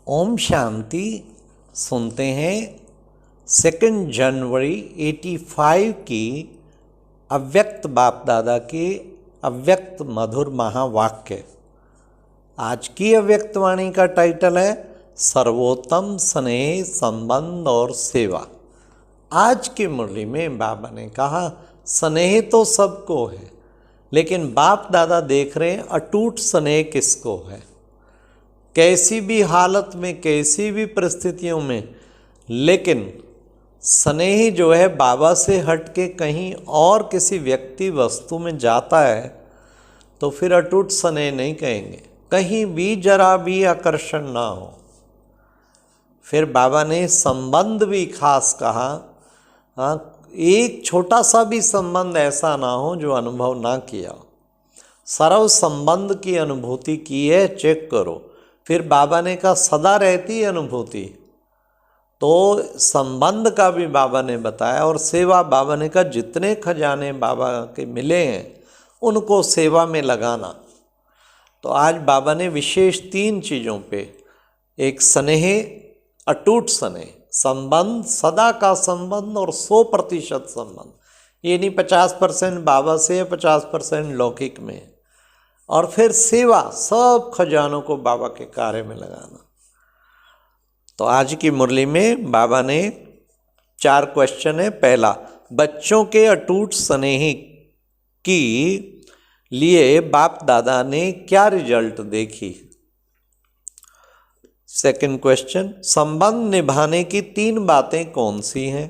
ओम शांति। सुनते हैं 2 जनवरी 85 की अव्यक्त बाप दादा के अव्यक्त मधुर महावाक्य। आज की अव्यक्त वाणी का टाइटल है सर्वोत्तम स्नेह संबंध और सेवा। आज की मुरली में बाबा ने कहा स्नेह तो सबको है, लेकिन बाप दादा देख रहे हैं अटूट स्नेह किसको है। कैसी भी हालत में, कैसी भी परिस्थितियों में, लेकिन स्नेह जो है बाबा से हट के कहीं और किसी व्यक्ति वस्तु में जाता है तो फिर अटूट स्नेह नहीं कहेंगे, कहीं भी जरा भी आकर्षण ना हो। फिर बाबा ने संबंध भी खास कहा, एक छोटा सा भी संबंध ऐसा ना हो जो अनुभव ना किया। सर्व संबंध की अनुभूति की है, चेक करो। फिर बाबा ने कहा सदा रहती अनुभूति, तो संबंध का भी बाबा ने बताया। और सेवा, बाबा ने कहा जितने खजाने बाबा के मिले हैं उनको सेवा में लगाना। तो आज बाबा ने विशेष 3 चीज़ों पे, एक स्नेह, अटूट स्नेह, संबंध, सदा का संबंध और 100% संबंध। ये नहीं 50% बाबा से है, 50% लौकिक में। और फिर सेवा, सब खजानों को बाबा के कार्य में लगाना। तो आज की मुरली में बाबा ने 4 क्वेश्चन है। पहला, बच्चों के अटूट स्नेह की लिए बाप दादा ने क्या रिजल्ट देखी। सेकंड क्वेश्चन, संबंध निभाने की 3 बातें कौन सी हैं।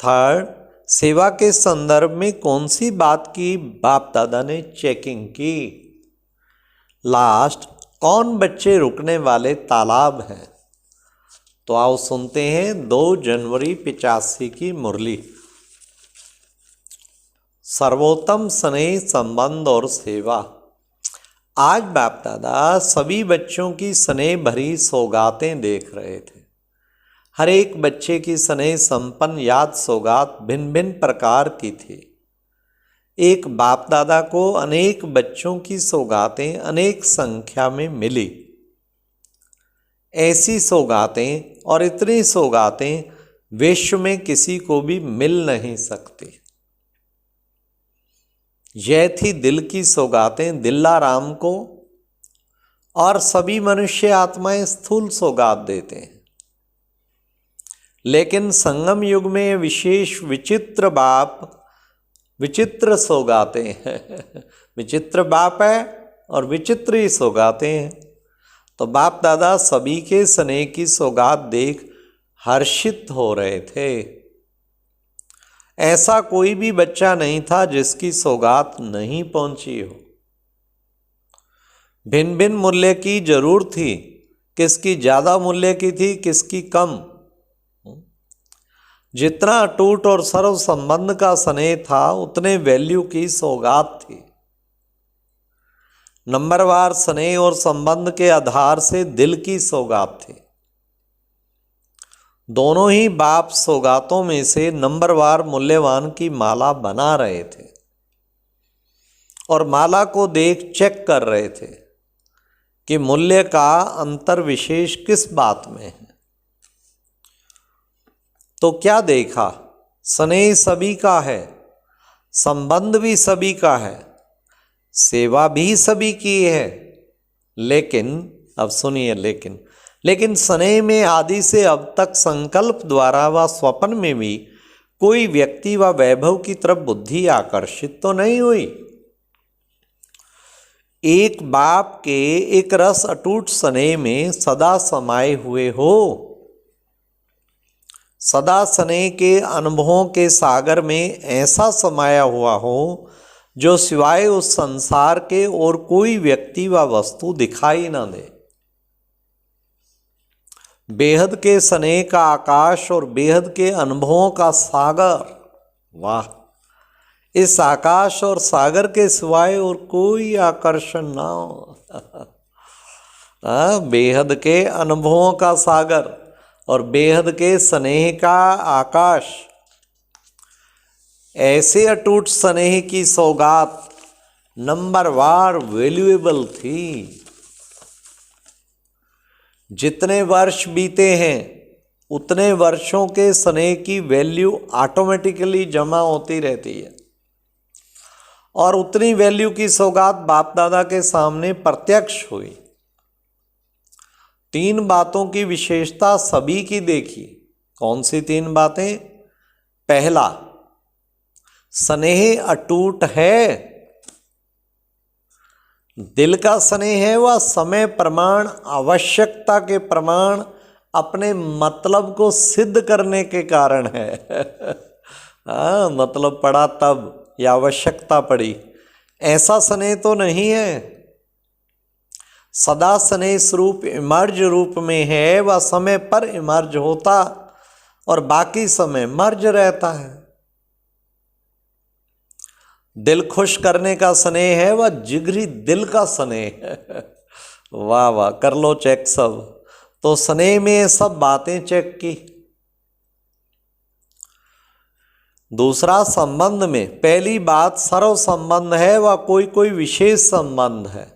थर्ड, सेवा के संदर्भ में कौन सी बात की बाप दादा ने चेकिंग की। लास्ट, कौन बच्चे रुकने वाले तालाब हैं। तो आओ सुनते हैं 2 जनवरी 85 की मुरली। सर्वोत्तम स्नेह, संबंध और सेवा। आज बाप दादा सभी बच्चों की स्नेह भरी सौगातें देख रहे थे। हर एक बच्चे की स्नेह संपन्न याद सौगात भिन्न भिन्न प्रकार की थी। एक बाप दादा को अनेक बच्चों की सौगातें अनेक संख्या में मिली। ऐसी सौगातें और इतनी सौगातें विश्व में किसी को भी मिल नहीं सकती। यह थी दिल की सौगातें दिल्ला राम को, और सभी मनुष्य आत्माएं स्थूल सौगात देते हैं। लेकिन संगम युग में विशेष विचित्र बाप विचित्र सौगातें हैं। विचित्र बाप है और विचित्र ही सौगातें हैं। तो बाप दादा सभी के स्नेह की सौगात देख हर्षित हो रहे थे। ऐसा कोई भी बच्चा नहीं था जिसकी सौगात नहीं पहुंची हो। भिन्न भिन्न मूल्य की जरूर थी, किसकी ज्यादा मूल्य की थी, किसकी कम। जितना अटूट और सर्व संबंध का स्नेह था उतने वैल्यू की सौगात थी। नंबरवार स्नेह और संबंध के आधार से दिल की सौगात थी। दोनों ही बाप सौगातों में से नंबरवार मूल्यवान की माला बना रहे थे और माला को देख चेक कर रहे थे कि मूल्य का अंतर विशेष किस बात में है। तो क्या देखा, स्नेह सभी का है, संबंध भी सभी का है, सेवा भी सभी की है। लेकिन अब सुनिए, लेकिन स्नेह में आदि से अब तक संकल्प द्वारा व स्वप्न में भी कोई व्यक्ति व वैभव की तरफ बुद्धि आकर्षित तो नहीं हुई। एक बाप के एक रस अटूट स्नेह में सदा समाये हुए हो, सदा स्नेह के अनुभवों के सागर में ऐसा समाया हुआ हो जो सिवाय उस संसार के और कोई व्यक्ति व वस्तु दिखाई ना दे। बेहद के स्नेह का आकाश और बेहद के अनुभवों का सागर, वाह! इस आकाश और सागर के सिवाय और कोई आकर्षण ना हो। बेहद के अनुभवों का सागर और बेहद के स्नेह का आकाश, ऐसे अटूट स्नेह की सौगात नंबरवार वैल्यूएबल थी। जितने वर्ष बीते हैं उतने वर्षों के स्नेह की वैल्यू ऑटोमेटिकली जमा होती रहती है और उतनी वैल्यू की सौगात बाप दादा के सामने प्रत्यक्ष हुई। 3 बातों की विशेषता सभी की देखी। कौन सी 3 बातें? पहला, स्नेह अटूट है। दिल का स्नेह है वह समय प्रमाण, आवश्यकता के प्रमाण, अपने मतलब को सिद्ध करने के कारण है। हाँ, मतलब पड़ा तब या आवश्यकता पड़ी, ऐसा स्नेह तो नहीं है। सदा स्नेह स्वरूप इमर्ज रूप में है, वह समय पर इमर्ज होता और बाकी समय मर्ज रहता है। दिल खुश करने का स्नेह है वह जिगरी दिल का स्नेह है। वाह वाह, कर लो चेक सब। तो स्नेह में सब बातें चेक की। दूसरा, संबंध में पहली बात सर्व संबंध है, वह कोई कोई विशेष संबंध है।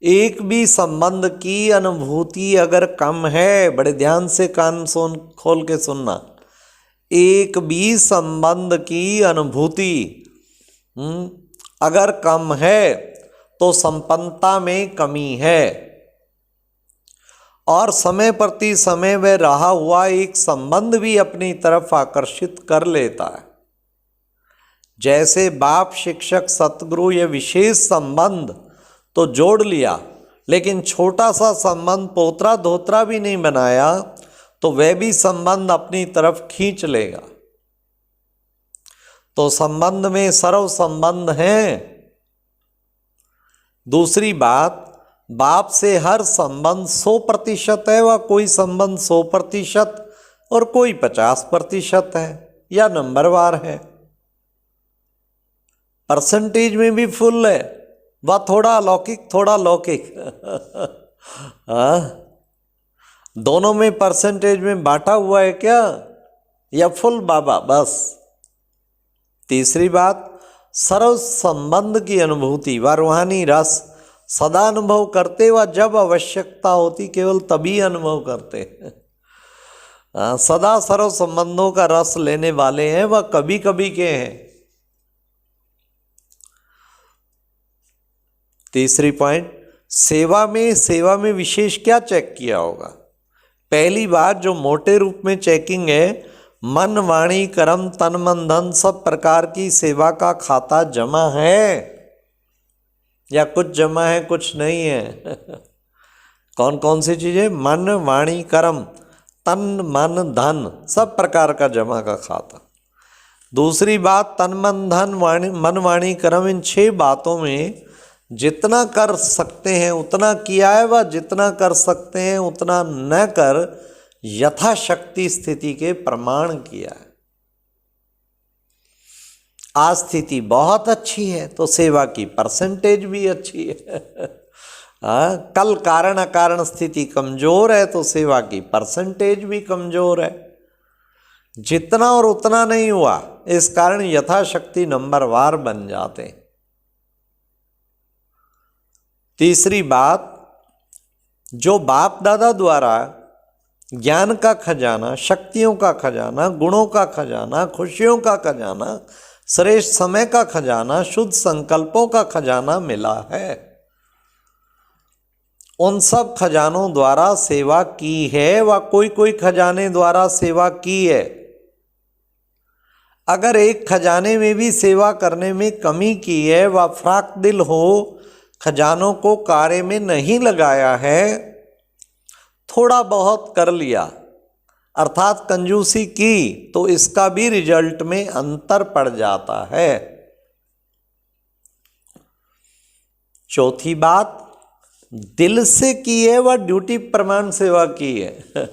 एक भी संबंध की अनुभूति अगर कम है, बड़े ध्यान से कान खोल के सुनना, एक भी संबंध की अनुभूति अगर कम है तो संपन्नता में कमी है और समय प्रति समय वह रहा हुआ एक संबंध भी अपनी तरफ आकर्षित कर लेता है। जैसे बाप शिक्षक सतगुरु, ये विशेष संबंध तो जोड़ लिया, लेकिन छोटा सा संबंध पोतरा धोतरा भी नहीं बनाया तो वह भी संबंध अपनी तरफ खींच लेगा। तो संबंध में सर्व संबंध है। दूसरी बात, बाप से हर संबंध 100% है, वह कोई संबंध 100% और कोई 50% है या नंबरवार है। परसेंटेज में भी फुल है, वह थोड़ा अलौकिक थोड़ा लौकिक। हाँ, दोनों में परसेंटेज में बांटा हुआ है क्या या फुल बाबा बस। तीसरी बात, सर्व संबंध की अनुभूति व रूहानी रस सदा अनुभव करते व जब आवश्यकता होती केवल तभी अनुभव करते। सदा सर्व संबंधों का रस लेने वाले हैं, वह कभी कभी के हैं। तीसरी पॉइंट, सेवा में विशेष क्या चेक किया होगा? पहली बात जो मोटे रूप में चेकिंग है, मन वाणी कर्म तन मन धन सब प्रकार की सेवा का खाता जमा है या कुछ जमा है कुछ नहीं है? कौन कौन सी चीजें? मन वाणी कर्म तन मन धन सब प्रकार का जमा का खाता। दूसरी बात, तन मन धन मन वाणी कर्म, इन 6 बातों में जितना कर सकते हैं उतना किया है, वह जितना कर सकते हैं उतना न कर यथाशक्ति स्थिति के प्रमाण किया है। आज स्थिति बहुत अच्छी है तो सेवा की परसेंटेज भी अच्छी है। कल कारण अकारण स्थिति कमजोर है तो सेवा की परसेंटेज भी कमजोर है। जितना और उतना नहीं हुआ, इस कारण यथाशक्ति नंबरवार बन जाते। तीसरी बात, जो बाप दादा द्वारा ज्ञान का खजाना, शक्तियों का खजाना, गुणों का खजाना, खुशियों का खजाना, श्रेष्ठ समय का खजाना, शुद्ध संकल्पों का खजाना मिला है, उन सब खजानों द्वारा सेवा की है व कोई कोई खजाने द्वारा सेवा की है। अगर एक खजाने में भी सेवा करने में कमी की है व फ्राक दिल हो, खजानों को कार्य में नहीं लगाया है, थोड़ा बहुत कर लिया अर्थात कंजूसी की, तो इसका भी रिजल्ट में अंतर पड़ जाता है। चौथी बात, दिल से की है वह ड्यूटी प्रमाण सेवा की है।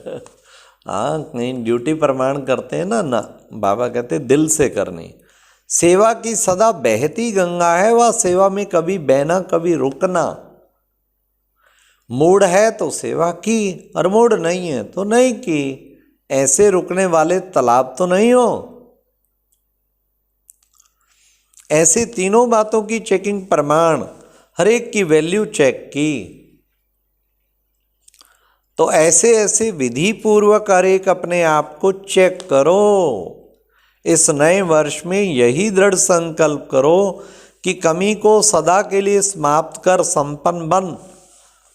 हाँ, नहीं ड्यूटी प्रमाण करते हैं ना, बाबा कहते दिल से करनी। सेवा की सदा बहती गंगा है, वह सेवा में कभी बहना कभी रुकना। मूड है तो सेवा की और मूड नहीं है तो नहीं की, ऐसे रुकने वाले तालाब तो नहीं हो। ऐसे तीनों बातों की चेकिंग प्रमाण, हर एक की वैल्यू चेक की। तो ऐसे ऐसे विधि पूर्वक हर एक अपने आप को चेक करो। इस नए वर्ष में यही दृढ़ संकल्प करो कि कमी को सदा के लिए समाप्त कर संपन्न बन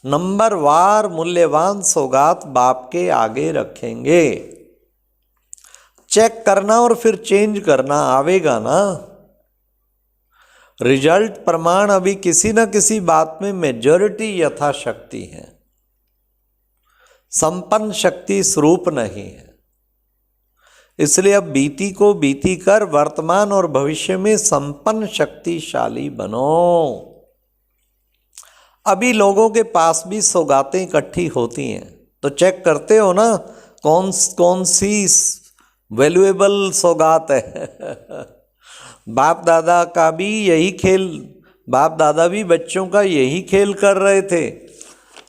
नंबर वार मूल्यवान सौगात बाप के आगे रखेंगे। चेक करना और फिर चेंज करना आवेगा ना। रिजल्ट प्रमाण अभी किसी न किसी बात में मेजॉरिटी यथाशक्ति है, संपन्न शक्ति स्वरूप नहीं है। इसलिए अब बीती को बीती कर वर्तमान और भविष्य में संपन्न शक्तिशाली बनो। अभी लोगों के पास भी सौगातें इकट्ठी होती हैं तो चेक करते हो ना कौन सी वैल्यूएबल सौगात है। बाप दादा का भी यही खेल, बाप दादा भी बच्चों का यही खेल कर रहे थे।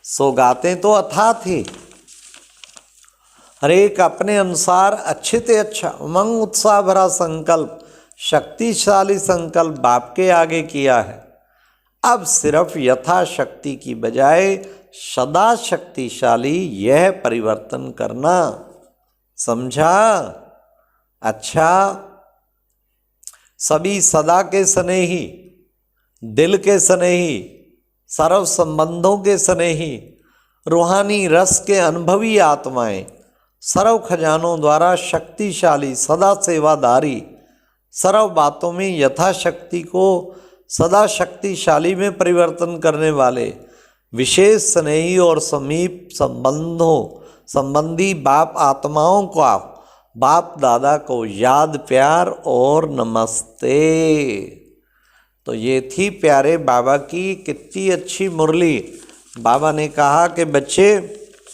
सौगातें तो अथाह थी, हर एक अपने अनुसार अच्छे से अच्छा उमंग उत्साह भरा संकल्प, शक्तिशाली संकल्प बाप के आगे किया है। अब सिर्फ यथाशक्ति की बजाय सदा शक्तिशाली यह परिवर्तन करना, समझा? अच्छा, सभी सदा के स्नेही, दिल के स्नेही, सर्व संबंधों के स्नेही, रूहानी रस के अनुभवी आत्माएं, सर्व खजानों द्वारा शक्तिशाली, सदा सेवादारी, सर्व बातों में यथाशक्ति को सदा शक्तिशाली में परिवर्तन करने वाले विशेष स्नेही और समीप संबंधी बाप आत्माओं का बाप दादा को याद, प्यार और नमस्ते। तो ये थी प्यारे बाबा की कितनी अच्छी मुरली। बाबा ने कहा कि बच्चे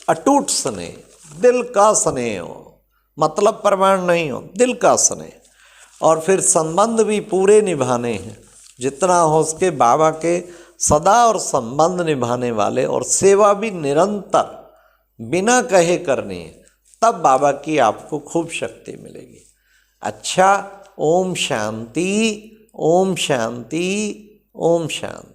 अटूट स्नेह, दिल का स्नेह हो, मतलब प्रमाण नहीं हो, दिल का स्नेह। और फिर संबंध भी पूरे निभाने हैं, जितना हो सके बाबा के सदा और संबंध निभाने वाले, और सेवा भी निरंतर बिना कहे करनी है, तब बाबा की आपको खूब शक्ति मिलेगी। अच्छा, ओम शांति, ओम शांति, ओम शांति।